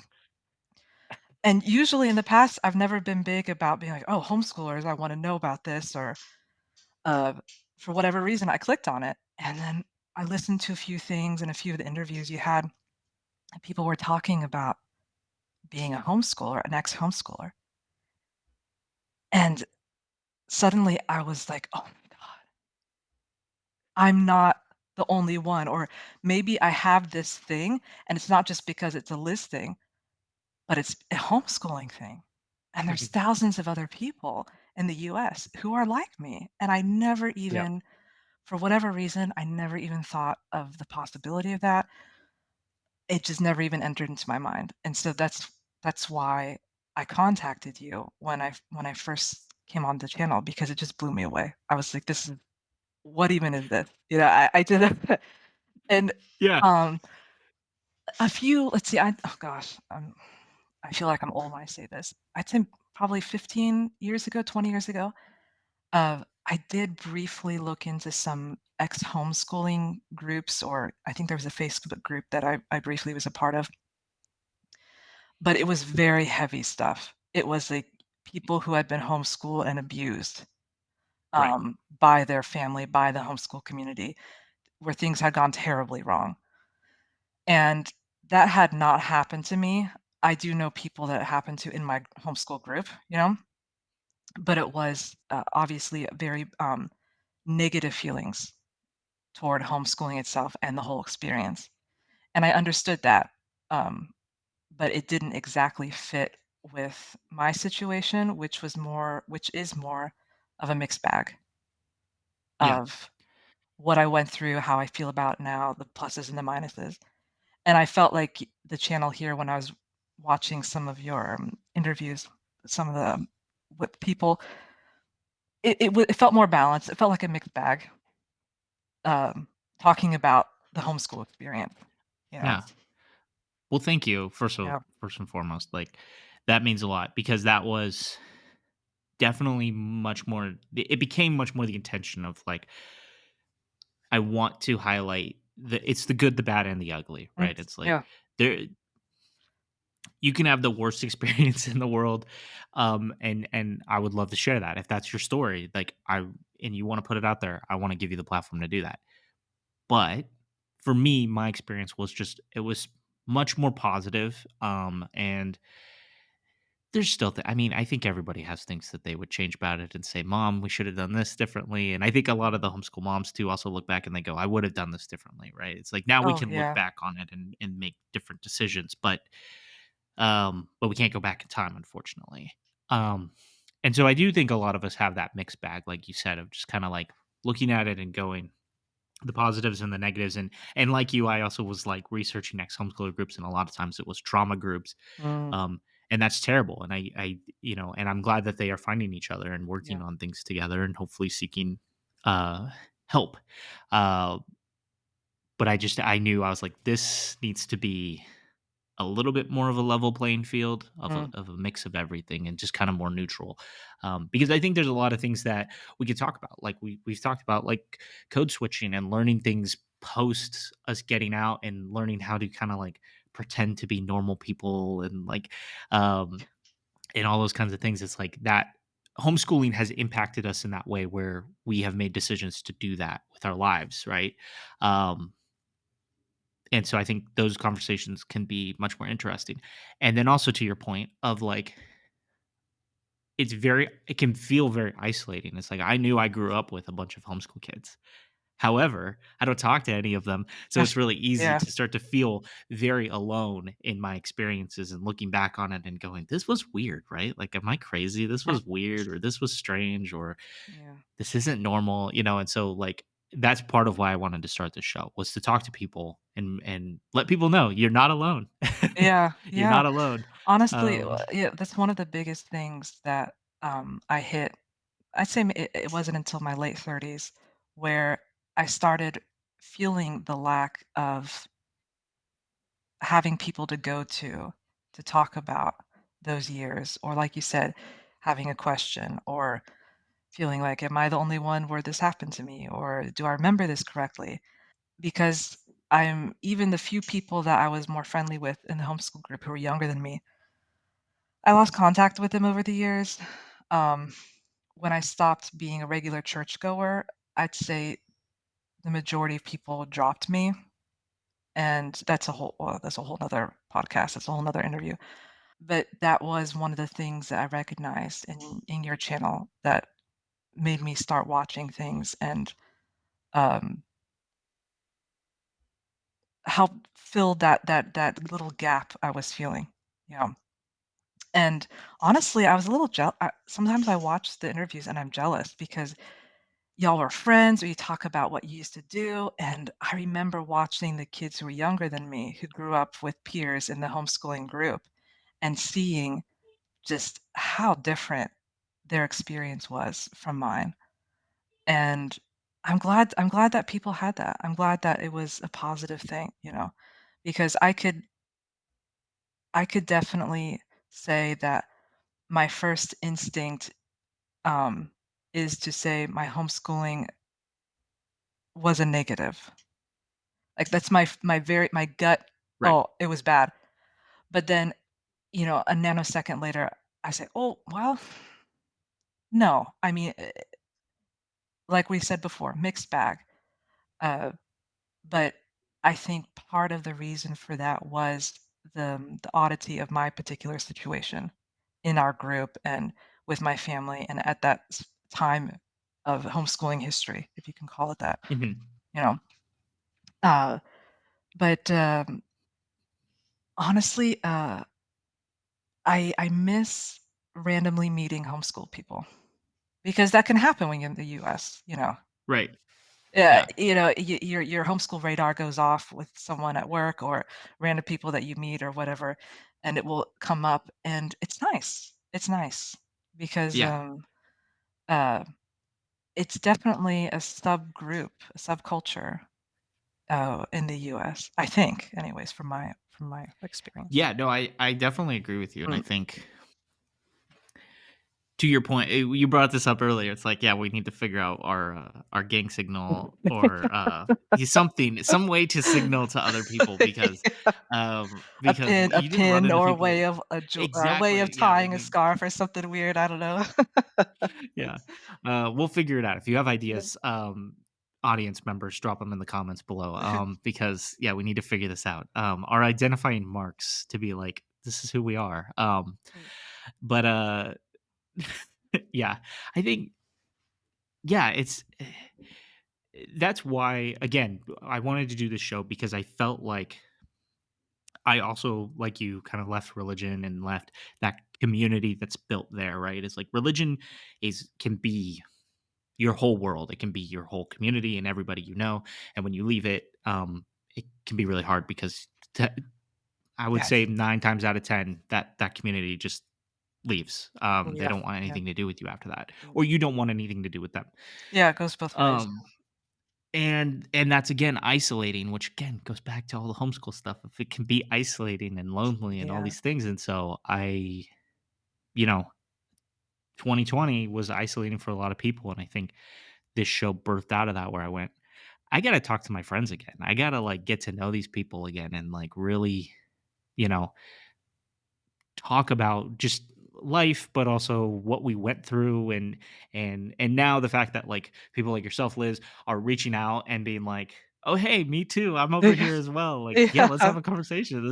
And usually in the past, I've never been big about being like, "Oh, homeschoolers, I wanna know about this," or, uh, for whatever reason, I clicked on it, and then I listened to a few things and a few of the interviews you had, and people were talking about being a homeschooler, an ex-homeschooler, and suddenly I was like, "Oh my god, I'm not the only one," or maybe I have this thing, and it's not just because it's a Liz thing, but it's a homeschooling thing, and there's thousands of other people in the US who are like me, and I never Yeah. even for whatever reason, I never even thought of the possibility of that. It just never even entered into my mind, and so that's why I contacted you when I first came on the channel, because it just blew me away. I was like, "This is what even is this?" I did it and, Yeah. um, a few let's see, oh gosh, I feel like I'm old when I say this. I'd say probably 15 years ago, 20 years ago, I did briefly look into some ex-homeschooling groups, or I think there was a Facebook group that I briefly was a part of, but it was very heavy stuff. It was like people who had been homeschooled and abused Right. by their family, by the homeschool community, where things had gone terribly wrong. And that had not happened to me. I do know people that it happened to in my homeschool group, but it was obviously a very negative feelings toward homeschooling itself and the whole experience. And I understood that, um, but it didn't exactly fit with my situation, which is more of a mixed bag Yeah. of what I went through, how I feel about it now, the pluses and the minuses. And I felt like the channel here, when I was watching some of your interviews, some of the with people, it felt more balanced. It felt like a mixed bag, um, talking about the homeschool experience. You know? Yeah. Well, thank you. Yeah. First and foremost, like that means a lot because that was definitely much more. It became much more the intention of like I want to highlight it's the good, the bad, and the ugly, Mm, right? It's like yeah. there you can have the worst experience in the world, and I would love to share that if that's your story. Like and you want to put it out there, I want to give you the platform to do that. But for me, my experience was just it was much more positive, and there's still I mean, I think everybody has things that they would change about it and say, "Mom, we should have done this differently." And I think a lot of the homeschool moms too also look back and they go, "I would have done this differently," right? It's like now we Oh, can look yeah. back on it and make different decisions, but we can't go back in time, unfortunately. Um, and so I do think a lot of us have that mixed bag, like you said, of just kind of like looking at it and going, the positives and the negatives, and like you, I also was like researching ex homeschooler groups, and a lot of times it was trauma groups, Mm, um and that's terrible, and and I'm glad that they are finding each other and yeah. working on things together and hopefully seeking help, uh but I knew I was like, this needs to be a little bit more of a level playing field Mm, of a mix of everything and just kind of more neutral, because I think there's a lot of things that we could talk about, like we've talked about, like code switching and learning things post us getting out and learning how to kind of like pretend to be normal people and like um and all those kinds of things. It's like that homeschooling has impacted us in that way where we have made decisions to do that with our lives, right? Um, and so I think those conversations can be much more interesting. And then also to your point of like, it can feel very isolating. It's like I knew I grew up with a bunch of homeschool kids. However, I don't talk to any of them, so Yes. it's really easy Yeah. to start to feel very alone in my experiences and looking back on it and going, "This was weird, right? Like, am I crazy? This was weird, or this was strange, or Yeah. this isn't normal," And so, like, that's part of why I wanted to start the show was to talk to people and let people know you're not alone. Yeah, You're yeah. not alone. Honestly, Um, yeah, that's one of the biggest things that, I hit. I'd say it wasn't until my late 30s where I started feeling the lack of having people to go to talk about those years, or like you said, having a question, or feeling like, "Am I the only one where this happened to me?" Or, "Do I remember this correctly?" Because I'm even the few people that I was more friendly with in the homeschool group who were younger than me, I lost contact with them over the years. Um, when I stopped being a regular churchgoer, I'd say the majority of people dropped me, and that's a whole 'nother podcast, that's a whole 'nother interview. But that was one of the things that I recognized in your channel that made me start watching things and, um, help fill that little gap I was feeling, you know? And honestly, I was a little sometimes I watch the interviews and I'm jealous because y'all were friends or you talk about what you used to do. And I remember watching the kids who were younger than me who grew up with peers in the homeschooling group and seeing just how different their experience was from mine. And I'm glad that people had that. I'm glad that it was a positive thing, because I could definitely say that my first instinct um, is to say my homeschooling was a negative. Like that's my gut. right. Oh, it was bad. But then, a nanosecond later, I say, oh well, no. I mean, like we said before, mixed bag. Uh, but I think part of the reason for that was the oddity of my particular situation in our group and with my family, and at that time of homeschooling history, if you can call it that. Mhm. You know, uh, but honestly, I miss randomly meeting homeschool people because that can happen when you're in the U.S. Right. Yeah, Yeah. your homeschool radar goes off with someone at work or random people that you meet or whatever, and it will come up, and it's nice. It's nice because Yeah. uh, it's definitely a subgroup, a subculture in the U.S. I think, anyways, from my experience. Yeah. No, I definitely agree with you. And I Mm. think to your point, you brought this up earlier. It's like, yeah, we need to figure out our gang signal or some way to signal to other people A because pin a you didn't run pin into or people a way exactly. of Yeah, I tying a mean, scarf or something weird, I don't know. yeah, we'll figure it out. If you have Yeah. ideas, audience members, drop them in the comments below. Because yeah, we need to figure this out. Our identifying marks to be like, this is who we are. Mm. But yeah, I think yeah, that's why again, I wanted to do this show because I felt like I also, like you, kind of left religion and left that community that's built there, right? It's like religion is can be your whole world. It can be your whole community and everybody you know. And when you leave it, it can be really hard because I would say Yes. 9 times out of 10 that community just leaves. They Yeah, don't want yeah. anything to do with you after that, Mm. or you don't want anything to do with them. Yeah, it goes both ways. Um, and that's again isolating, which again goes back to all the homeschool stuff. If it can be isolating and lonely and all Yeah, these things, and so you know, 2020 was isolating for a lot of people, and I think this show birthed out of that where I went. I gotta talk to my friends again. I gotta like get to know these people again and like really, you know, talk about just life, but also what we went through and now the fact that like people like yourself, Liz, are reaching out and being like, "Oh, hey, me too. I'm over here as well. Like, yeah, let's Yeah. have a conversation."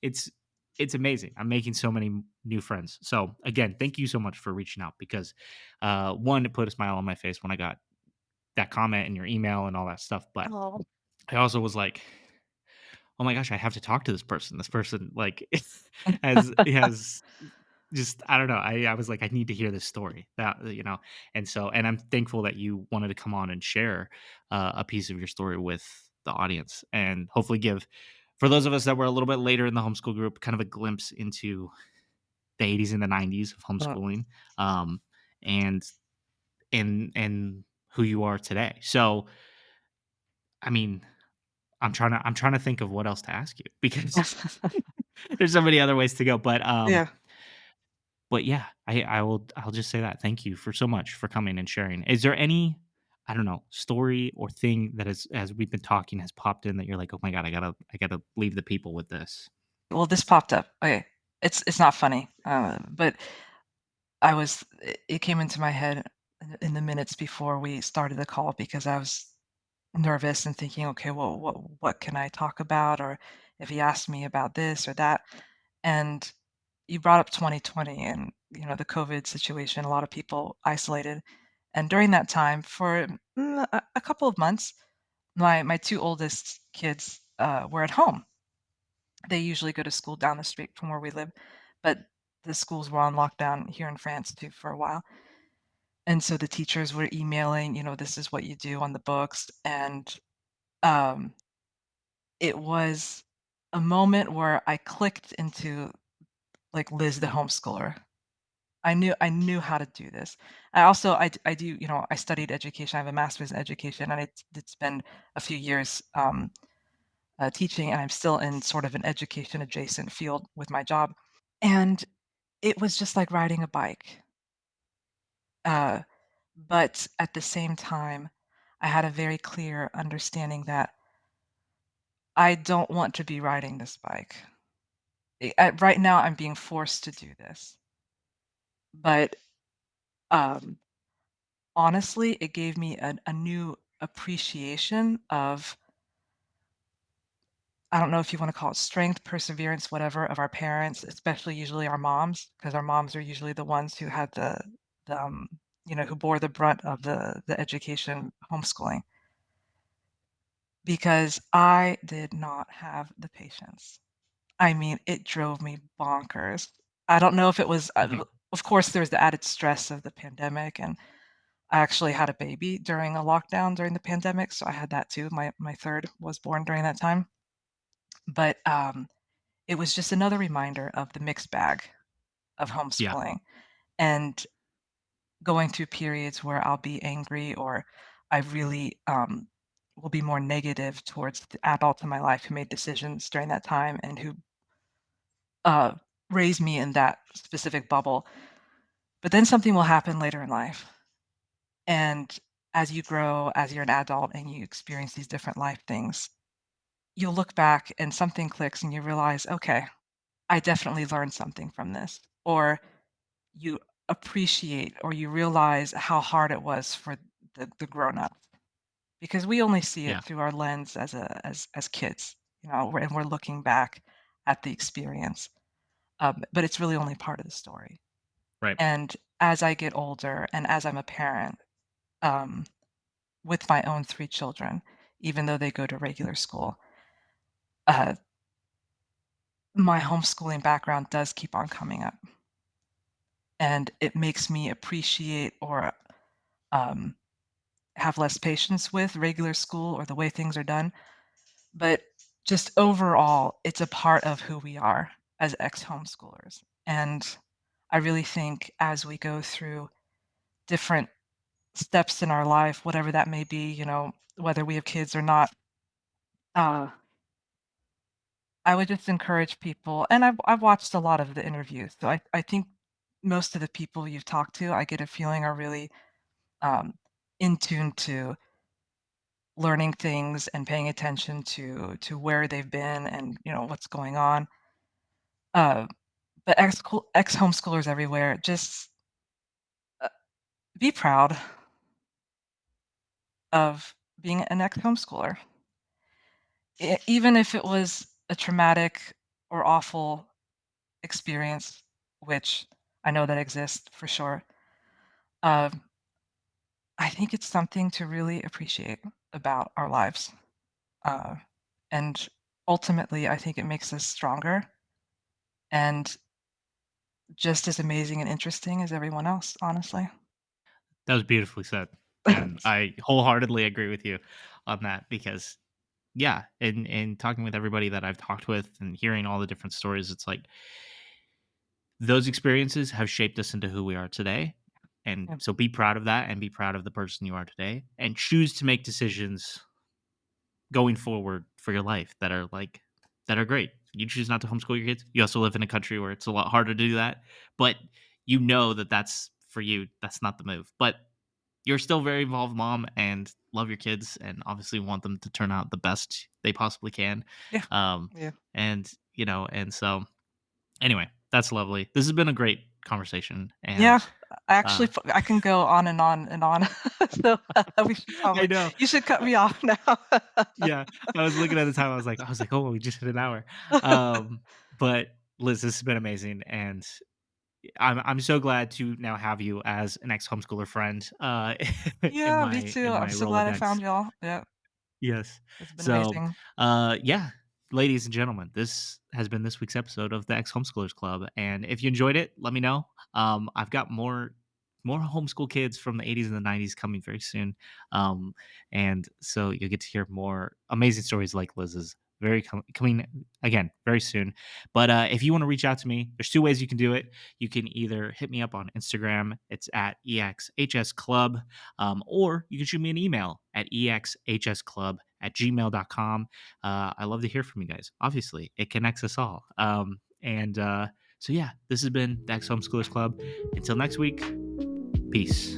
It's it's amazing. I'm making so many new friends. So again, thank you so much for reaching out because one, it put a smile on my face when I got that comment in your email and all that stuff. But Oh. I also was like, oh my gosh, I have to talk to this person. This person like has just I don't know. I was like, I need to hear this story. That and I'm thankful that you wanted to come on and share a piece of your story with the audience, and hopefully give for those of us that were a little bit later in the homeschool group, kind of a glimpse into the 80s and the 90s of Mm. homeschooling, um, and and who you are today. So, I mean, I'm trying to think of what else to ask you because there's so many other ways to go, Yeah. but yeah, I'll just say that. Thank you for so much for coming and sharing. Is there any, I don't know, story or thing that is as we've been talking has popped in that you're like, "Oh my god, I gotta leave the people with this." Well, this popped up. Okay. It's not funny, but it came into my head in the minutes before we started the call because I was nervous and thinking, "Okay, well, what can I talk about?" Or if he asked me about this or that. And you brought up 2020 and, the COVID situation, a lot of people isolated. And during that time, for a couple of months, my 2 oldest kids, were at home. They usually go to school down the street from where we live, but the schools were on lockdown here in France too for a while. And so the teachers were emailing, "This is what you do on the books." And, um, it was a moment where I clicked into, like, Liz the homeschooler. I knew how to do this. I do, I studied education. I have a master's in education, and I did spend a few years, teaching, and I'm still in sort of an education adjacent field with my job. And it was just like riding a bike. Uh, but at the same time, I had a very clear understanding that I don't want to be riding this bike. Right now, I'm being forced to do this. But um, honestly, it gave me a new appreciation of, I don't know if you want to call it strength, perseverance, whatever, of our parents, especially usually our moms, because our moms are usually the ones who had who bore the brunt of the education homeschooling. Because I did not have the patience. I mean, it drove me bonkers. I don't know if it was, Mhm. of course, there's the added stress of the pandemic, and I actually had a baby during a lockdown during the pandemic, so I had that too. My third was born during that time. But it was just another reminder of the mixed bag of Yeah, homeschooling and going through periods where I'll be angry or I really will be more negative towards the adult in my life who made decisions during that time and who uh, raised me in that specific bubble. But then something will happen later in life. And as you grow, as you're an adult and you experience these different life things, you'll look back and something clicks and you realize, okay, I definitely learned something from this. Or you appreciate or you realize how hard it was for the grown-ups because we only see yeah, it through our lens as kids, and we're looking back at the experience, but it's really only part of the story. right. And as I get older and as I'm a parent, um, with my own 3 children, even though they go to regular school, uh, my homeschooling background does keep on coming up, and it makes me appreciate or, um, have less patience with regular school or the way things are done, but just overall, it's a part of who we are as ex-homeschoolers, and I really think as we go through different steps in our life, whatever that may be, whether we have kids or not, uh, I would just encourage people and I've watched a lot of the interviews, so I think most of the people you've talked to, I get a feeling are really, um, in tune to learning things and paying attention to where they've been and, what's going on. Uh, but ex-homeschoolers everywhere, just, uh, be proud of being an ex-homeschooler. Even if it was a traumatic or awful experience, which I know that exists for sure, um, I think it's something to really appreciate about our lives. Uh, and ultimately, I think it makes us stronger and just as amazing and interesting as everyone else, honestly. That was beautifully said, and I wholeheartedly agree with you on that because, yeah, in talking with everybody that I've talked with and hearing all the different stories, it's like those experiences have shaped us into who we are today, and Yeah. so be proud of that and be proud of the person you are today, and choose to make decisions going forward for your life that are great. You choose not to homeschool your kids. You also live in a country where it's a lot harder to do that, but you know that that's for you. That's not the move, but you're still a very involved mom and love your kids and obviously want them to turn out the best they possibly can. Yeah. Um, Yeah. and and so anyway, that's lovely. This has been a great conversation, Yeah, and I actually uh, I can go on and on and on. So, we should I probably know, you should cut me off now. yeah, I was looking at the time. I was like, oh, we just hit an hour. Um, but Liz, this has been amazing, and I'm so glad to now have you as an ex homeschooler friend in Yeah, me my too. in I'm my so glad I Rolodex. found y'all. Yeah, Yes. it's been So, amazing. yeah, ladies and gentlemen, this has been this week's episode of the Ex-Homeschoolers Club, and if you enjoyed it, let me know. I've got more homeschool kids from the 80's and the 90's coming very soon, and so you'll get to hear more amazing stories like Liz's coming again very soon. But if you want to reach out to me, there's two ways you can do it. You can either hit me up on Instagram. It's at EXHSClub. Or you can shoot me an email at exhsclub@gmail.com. I love to hear from you guys. Obviously, it connects us all. And so, yeah, this has been the Ex Homeschoolers Club. Until next week, peace.